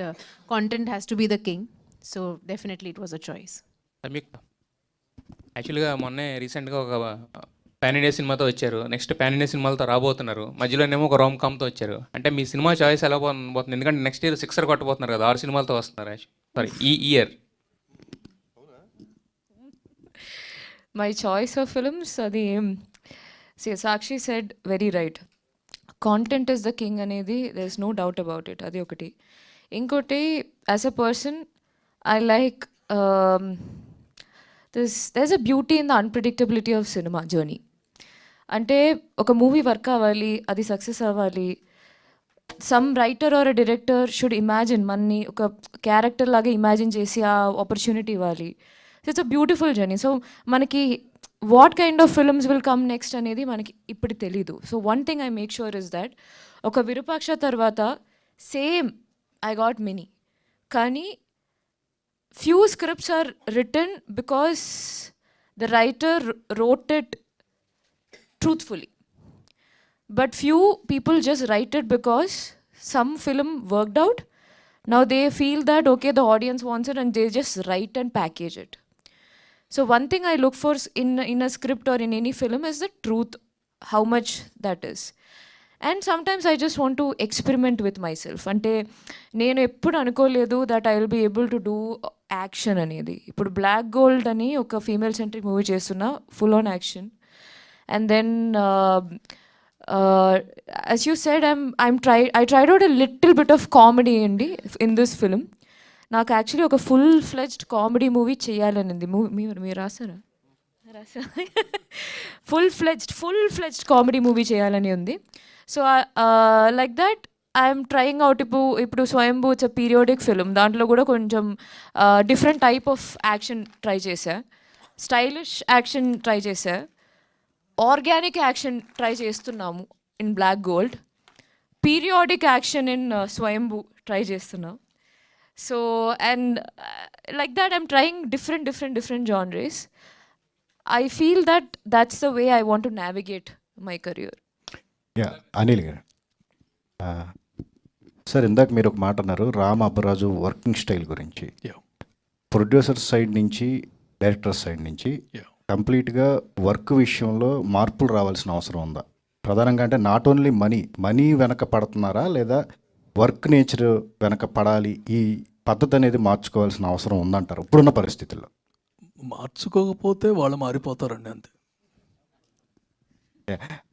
content has to be the king. So definitely it was a choice. యాక్చువల్గా మొన్నే రీసెంట్గా ఒక pan India సినిమాతో వచ్చారు, next pan India సినిమాలతో రాబోతున్నారు, మధ్యలోనేమో ఒక Rome కామ్తో వచ్చారు. అంటే మీ సినిమా చాయిస్ ఎలా పోతుంది? ఎందుకంటే నెక్స్ట్ ఇయర్ 6 కొట్టబోతున్నారు కదా, 6 సినిమాలతో వస్తున్నారు. సారీ, ఈ year my choice of films అది Sakshi said very right. Content is the king అనేది there is no doubt about it. అది ఒకటి. ఇంకోటి, as a person I like there's a beauty in the unpredictability of cinema journey. అంటే ఒక movie work అవ్వాలి, అది success అవ్వాలి, some writer or director should imagine మనని ఒక క్యారెక్టర్ లాగా ఇమాజిన్ చేసి ఆ ఆపర్చునిటీ ఇవ్వాలి. So it's a beautiful journey. So మనకి what kind of films will come next అనేది మనకి ఇప్పుడు తెలీదు. So one thing I make sure is that ఒక విరూపాక్ష తర్వాత సేమ్ ఐ గాట్ మెనీ, కానీ few scripts are written because the writer wrote it truthfully, but few people just write it because some film worked out. Now they feel that okay, the audience wants it and they just write and package it. So one thing I look for in a script or in any film is the truth, how much that is. And sometimes I just want to experiment with myself. అంటే నేను ఎప్పుడు అనుకోలేదు that I will be able to do action అనేది. ఇప్పుడు Black Gold అని ఒక female centric movie చేస్తున్నా, full on action. And then as you said I tried out a little bit of comedy అండి ఇన్ దిస్ ఫిలిం. నాకు actually ఒక full fledged comedy movie చేయాలనింది. మీరు రాసారా? ఫుల్ ఫ్లెజ్డ్ కామెడీ మూవీ చేయాలని ఉంది. So like that I'm trying out. ఇప్పుడు Swayambhu it's a periodic film, దాంట్లో కూడా కొంచెం different type of action try చేశా, స్టైలిష్ యాక్షన్ ట్రై చేశా, ఆర్గానిక్ యాక్షన్ ట్రై చేస్తున్నాము in black gold, periodic action in Swayambhu try చేస్తున్నాం. So and like that I'm trying different genres. I feel that that's the way I want to navigate my career. Yeah Anil గారు, sir ఇందాక మీరు ఒక మాట అన్నారు Ram Abbaraju working style గురించి. Producer side నుంచి director side నుంచి కంప్లీట్గా వర్క్ విషయంలో మార్పులు రావాల్సిన అవసరం ఉందా? ప్రధానంగా అంటే నాట్ ఓన్లీ మనీ వెనక పడుతున్నారా, లేదా వర్క్ నేచర్ వెనక పడాలి, ఈ పద్ధతి అనేది మార్చుకోవాల్సిన అవసరం ఉందంటారు ఇప్పుడున్న పరిస్థితుల్లో? మార్చుకోకపోతే వాళ్ళు మారిపోతారండి, అంతే.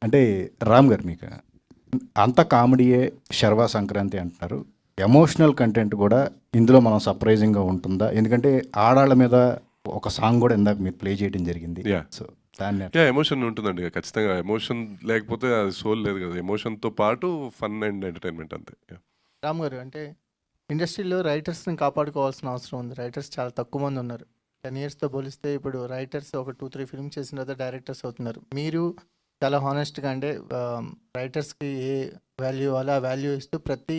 అంటే రామ్ గారు, మీకు అంత కామెడీయే శర్వా సంక్రాంతి అంటున్నారు, ఎమోషనల్ కంటెంట్ కూడా ఇందులో మనం సర్ప్రైజింగ్గా ఉంటుందా? ఎందుకంటే ఆడాళ్ళ మీద ఒక సాంగ్ కూడా ఇందాక మీరు ప్లే చేయడం జరిగింది. సో దాన్ని ఎమోషన్ ఉంటుందండి ఖచ్చితంగా. ఎమోషన్ లేకపోతే అది సోల్ లేదు కదా. ఎమోషన్తో పాటు ఫన్ అండ్ ఎంటర్టైన్మెంట్ అంతే. రామ్ గారు, అంటే ఇండస్ట్రీలో రైటర్స్ని కాపాడుకోవాల్సిన అవసరం ఉంది. రైటర్స్ చాలా తక్కువ మంది ఉన్నారు. 10 yearsతో పోలిస్తే ఇప్పుడు రైటర్స్ ఒక 2-3 ఫిల్మ్స్ చేసిన తర్వాత డైరెక్టర్స్ అవుతున్నారు. మీరు చాలా హానెస్ట్గా అంటే రైటర్స్కి ఏ వాల్యూ ఇవ్వాలో ఆ వాల్యూ ఇస్తూ ప్రతి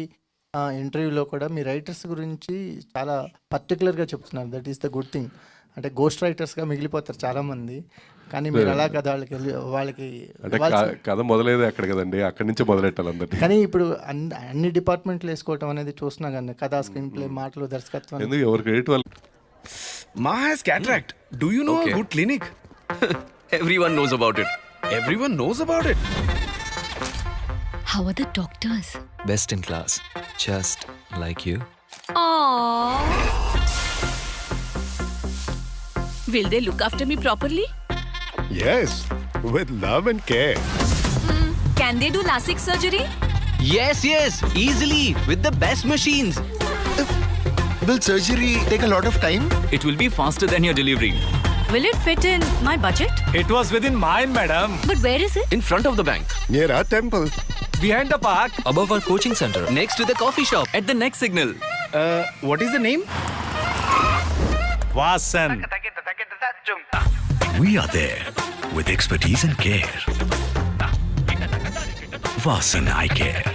ఇంటర్వ్యూలో కూడా మీ రైటర్స్ గురించి చాలా పర్టికులర్గా చెప్తున్నారు. That is the good thing. అంటే గోస్ట్ రైటర్స్గా మిగిలిపోతారు చాలామంది, కానీ మీరు అలా కదా వాళ్ళకి కథ మొదలైతే అక్కడ కదండి, అక్కడి నుంచే మొదలెట్టాలి అందరినీ. కానీ ఇప్పుడు అన్ని డిపార్ట్మెంట్లు వేసుకోవటం అనేది చూస్తున్నా కానీ కథ, స్క్రీన్ ప్లే, మాటలు, దర్శకత్వం. ఎందుకు ఎవరు క్రెడిట్ వాళ్ళు? Ma has cataract. Do you know a good clinic? Everyone knows about it. Everyone knows about it. How are the doctors? Best in class. Just like you. Aww. Will they look after me properly? Yes, with love and care. Can they do LASIK surgery? Yes, easily with the best machines. Will surgery take a lot of time? It will be faster than your delivery. Will it fit in my budget? It was within mine, madam. But where is it? In front of the bank. Near our temple. Behind the park. Above our coaching center. Next to the coffee shop. At the next signal. What is the name? Vasan. We are there with expertise and care. Vasan Eye Care.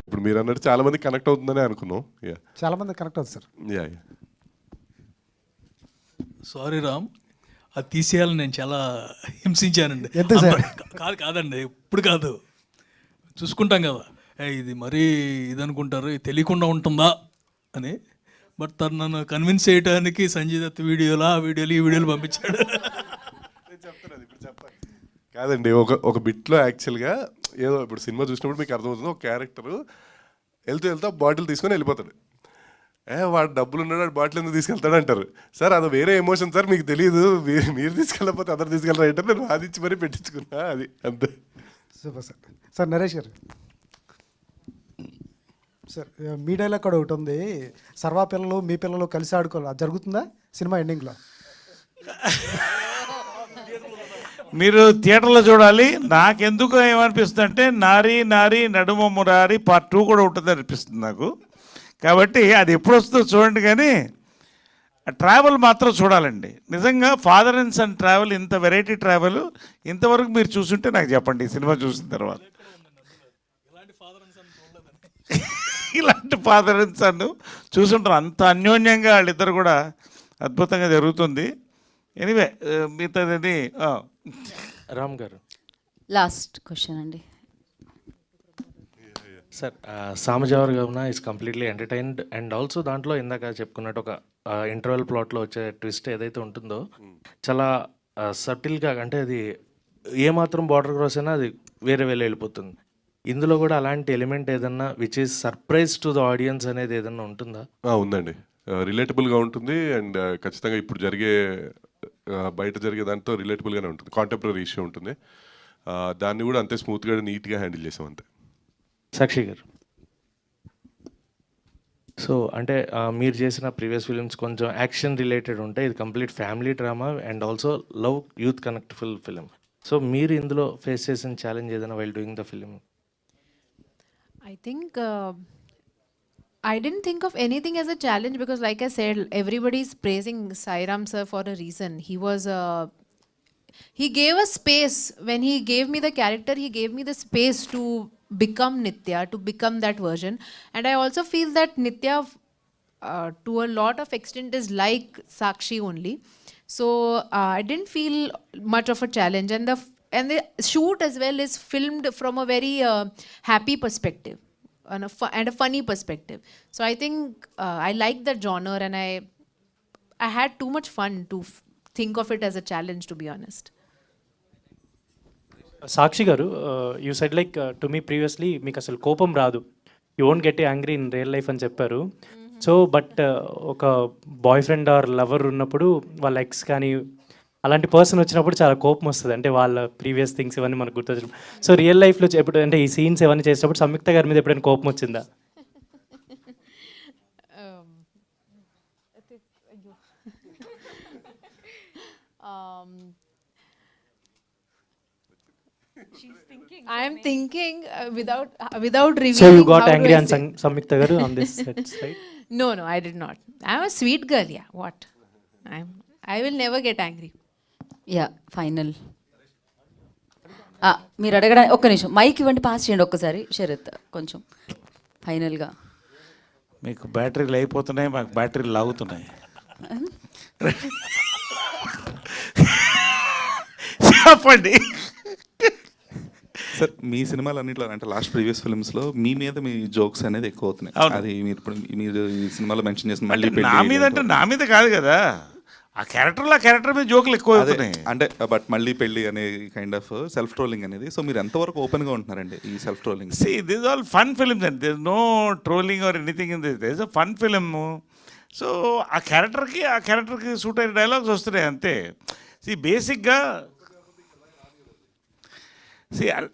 ఇప్పుడు మీరు అన్నట్టు చాలా మంది connect అవుతుందని అనుకున్నాం. చాలా మంది connect అవుతుంది సార్. సారీ రామ్, అది తీసేయాలని నేను చాలా హింసించానండి. కాదండి, ఇప్పుడు కాదు, చూసుకుంటాం కదా, ఇది మరీ ఇది అనుకుంటారు, ఇది తెలియకుండా ఉంటుందా అని. బట్ తను నన్ను కన్విన్స్ చేయడానికి సంజయ్ దత్ వీడియోలు, ఆ వీడియోలు, ఈ వీడియోలు పంపించాడు. కాదండి, ఒక బిట్లో యాక్చువల్గా ఏదో ఇప్పుడు సినిమా చూసినప్పుడు మీకు అర్థమవుతుంది, ఒక క్యారెక్టరు వెళ్తూ బాటిల్ తీసుకొని వెళ్ళిపోతాడు. వాడు డబ్బులు ఉన్నాడు, వాడు బాటిల్ ఎందుకు తీసుకెళ్తాడు అంటారు. సార్ అది వేరే ఎమోషన్ సార్, మీకు తెలియదు, మీరు తీసుకెళ్ళకపోతే అందరు తీసుకెళ్ళరా అంటారు. నేను వాదించి మరీ పెట్టించుకున్నా, అది అంతే. Super sir. సార్ నరేష్ గారు, సార్ మీ డైలాగ్ కూడా ఒకటి ఉంది, సర్వా పిల్లలు మీ పిల్లలు కలిసి ఆడుకోవాలి, అది జరుగుతుందా సినిమా ఎండింగ్లో? మీరు థియేటర్లో చూడాలి. నాకెందుకు ఏమనిపిస్తుంది అంటే నారీ నారీ నడుమ మురారి పార్ట్ 2 కూడా ఉంటుంది అనిపిస్తుంది నాకు. కాబట్టి అది ఎప్పుడు వస్తుందో చూడండి, కానీ ట్రావెల్ మాత్రం చూడాలండి. నిజంగా ఫాదర్ అండ్ సన్ ట్రావెల్, ఇంత వెరైటీ ట్రావెల్ ఇంతవరకు మీరు చూసుంటే నాకు చెప్పండి ఈ సినిమా చూసిన తర్వాత. ఇలాంటి ఫాదర్ అండ్ సన్ చూసుంటారు, అంత అన్యోన్యంగా వాళ్ళిద్దరు కూడా అద్భుతంగా జరుగుతుంది. ఎనీవే మిగతాది రామ్ గారు లాస్ట్ క్వశ్చన్ అండి. Sir సామజవర్ Gamana is completely entertained and also దాంట్లో ఇందాక చెప్పుకున్నట్టు ఒక ఇంటర్వెల్ ప్లాట్లో వచ్చే ట్విస్ట్ ఏదైతే ఉంటుందో చాలా సటిల్గా, అంటే అది ఏమాత్రం బార్డర్ క్రాస్ అయినా అది వేరే వెళ్ళిపోతుంది. ఇందులో కూడా అలాంటి ఎలిమెంట్ ఏదన్నా which is surprise to the audience అనేది ఏదన్నా ఉంటుందా? ఉందండి, రిలేటబుల్గా ఉంటుంది అండ్ ఖచ్చితంగా ఇప్పుడు జరిగే బయట జరిగే దాంతో రిలేటబుల్గానే ఉంటుంది. కాంటెంపరీ ఇష్యూ ఉంటుంది, దాన్ని కూడా అంతే స్మూత్గా నీట్గా హ్యాండిల్ చేసాం అంతే. సాక్షి గారు, సో అంటే మీరు చేసిన ప్రీవియస్ ఫిలిమ్స్ కొంచెం యాక్షన్ రిలేటెడ్ ఉంటాయి, ఇది complete family drama and also love youth connectful film. So మీరు ఇందులో ఫేస్ చేసిన ఛాలెంజ్ ఏదైనా while doing the film? I think I didn't think of anything as a challenge because, like I said, everybody is praising Sairam sir for a reason. He gave us space. When he gave me the character, he gave me the space to become Nitya, to become that version. And I also feel that Nitya, to a lot of extent, is like Sakshi only. So I didn't feel much of a challenge. And the shoot as well is filmed from a very happy perspective and a funny perspective. So I think I like that genre, and I had too much fun to think of it as a challenge, to be honest. సాక్షి గారు, you said like to me previously మీకు అసలు కోపం రాదు, you won't get angry in real life అని చెప్పారు. So but ఒక boy friend or lover ఉన్నప్పుడు వాళ్ళ ఎక్స్ కానీ అలాంటి పర్సన్ వచ్చినప్పుడు చాలా కోపం వస్తుంది, అంటే వాళ్ళ ప్రీవియస్ థింగ్స్ ఇవన్నీ మనకు గుర్తొచ్చినప్పుడు. సో రియల్ లైఫ్లో ఎప్పుడు అంటే ఈ సీన్స్ ఇవన్నీ చేసేటప్పుడు సంయుక్త గారి మీద ఎప్పుడైనా కోపం వచ్చిందా? I am thinking without revealing. So you got angry on Samyukta garu on this set, right? No, I did not. I'm a sweet girl, yeah. What? I will never get angry. Yeah final మీరు అడగడానికి ఒక్క నిమిషం mic ఇవ్వండి, pass చేయండి ఒక్కసారి శరత్ కొంచెం ఫైనల్గా. మీకు బ్యాటరీలు అయిపోతున్నాయి, మాకు బ్యాటరీలు లాగుతున్నాయి. చెప్పండి సార్. మీ సినిమాలు అన్నింటిలో అంటే లాస్ట్ ప్రీవియస్ ఫిల్మ్స్లో మీ మీద మీ జోక్స్ అనేది ఎక్కువ అవుతున్నాయి. అది మీరు ఇప్పుడు మీరు ఈ సినిమాలో మెన్షన్ చేసిన మళ్ళీ నా మీద అంటే నా మీద కాదు కదా, ఆ క్యారెక్టర్ మీద జోకులు ఎక్కువ అవుతున్నాయి. అంటే బట్ మళ్ళీ పెళ్ళి అనే కైండ్ ఆఫ్ సెల్ఫ్ ట్రోలింగ్ అనేది. సో మీరు ఎంతవరకు ఓపెన్గా ఉంటున్నారండి ఈ self trolling? See, this is all fun films and there is no trolling or anything in this. There is a fun film. So ఆ క్యారెక్టర్కి సూట్ అయిన డైలాగ్స్ వస్తున్నాయి అంతే. బేసిక్గా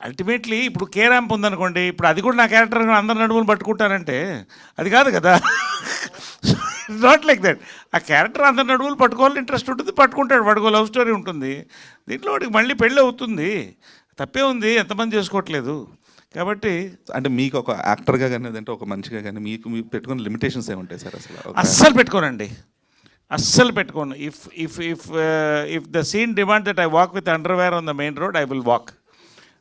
అల్టిమేట్లీ ఇప్పుడు కే ర్యాంప్ ఉందనుకోండి, ఇప్పుడు అది కూడా నా క్యారెక్టర్ అందరు నడుములు పట్టుకుంటానంటే అది కాదు కదా. Not like that. ఆ క్యారెక్టర్ అందరు నడుములు పట్టుకోవాలని ఇంట్రెస్ట్ ఉంటుంది, పట్టుకుంటాడు, లవ్ స్టోరీ ఉంటుంది. దీంట్లో వాడికి మళ్ళీ పెళ్ళి అవుతుంది, తప్పే ఉంది, ఎంతమంది చేసుకోవట్లేదు. కాబట్టి అంటే మీకు ఒక యాక్టర్గా కానీ లేదంటే ఒక మనిషిగా కానీ మీకు పెట్టుకున్న లిమిటేషన్స్ ఏముంటాయి సార్? అస్సలు పెట్టుకోనండి, అస్సలు పెట్టుకోను. If the scene demand that I walk with underwear on the main road, I will walk.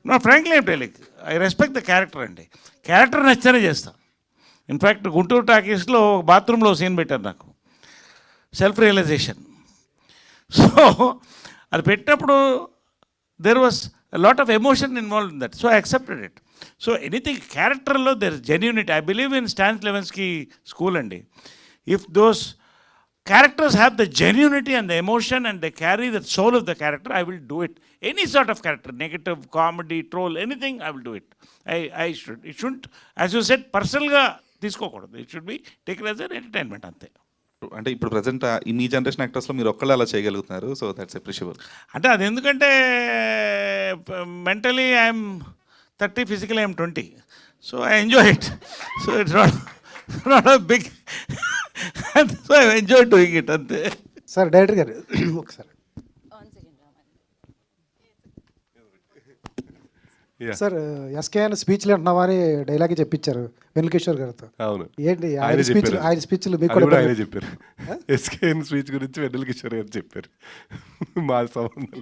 No frankly I'm telling, I respect the character అండి. క్యారెక్టర్ నచ్చనే చేస్తాను. ఇన్ఫ్యాక్ట్ గుంటూరు టాకీస్లో బాత్రూంలో సీన్ పెట్టారు నాకు, సెల్ఫ్ రియలైజేషన్. సో అది పెట్టినప్పుడు there was lot of emotion involve in that, so I accepted it. So anything క్యారెక్టర్లో there is genuinity. I believe in Stanislavski school అండి. If those characters have the genuinity and the emotion and they carry the soul of the character, I will do it. Any sort of character, negative, comedy, troll, anything, I will do it. It shouldn't, as you said, personal-గా తీసుకోకూడదు. It should be taken as an entertainment అంతే. అంటే ఇప్పుడు present మీ generation యాక్టర్స్లో మీరు ఒక్కళ్ళు అలా చేయగలుగుతున్నారు, so that's appreciable. అంటే అది ఎందుకంటే mentally I'm 30, physically I am 20. So I enjoy it. So it's not a big... So I enjoy doing it. అంతే. సార్ డైరెక్టర్ గారు ఒకసారి సార్ ఎస్కేఎన్ స్పీచ్లు అంటున్నావా అని డైలాగే చెప్పించారు వెన్నెల కిషోర్ గారితో. అవును, ఏంటి ఆయన స్పీచ్లు మీకు కూడా ఆయనే చెప్పారు. ఎస్కేఎన్ స్పీచ్ గురించి వెన్నెల కిషోర్ గారు చెప్పారు. మా సంబంధం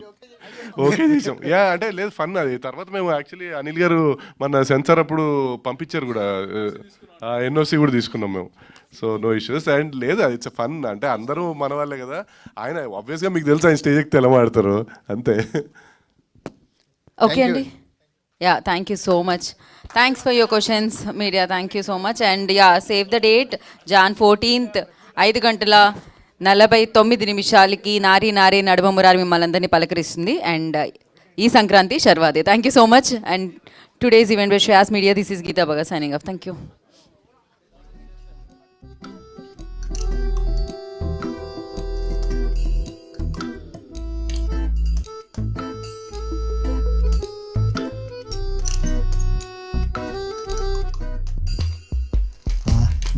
ఓకే చేసాం. అంటే లేదు, ఫన్ అది. తర్వాత మేము యాక్చువల్లీ అనిల్ గారు మన సెన్సార్ అప్పుడు పంపించారు కూడా, ఎన్ఓసి కూడా తీసుకున్నాం మేము. So no issues. అండ్ లేదు, అది ఇట్స్ ఫన్. అంటే అందరూ మన వాళ్ళే కదా. ఆయన ఆబ్వియస్గా మీకు తెలుసు ఆయన స్టేజ్ ఎక్కి తెలమాడతారు అంతే. ఓకే అండి. Yeah, thank you so much. Thanks for your questions, media. Thank you so much. And yeah, save the date, Jan 14th, 5:49 నారీ నడుమ మురారి మిమ్మల్ని అందరినీ పలకరిస్తుంది. అండ్ ఈ సంక్రాంతి శర్వాదే. Thank you so much. And today's event with Shreyas Media, this is Geetha Bhagat signing off. Thank you.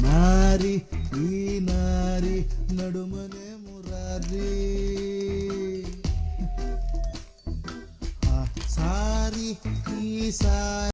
Nari ఈ నారి నడుమనే మురారి సారి ఈ సారి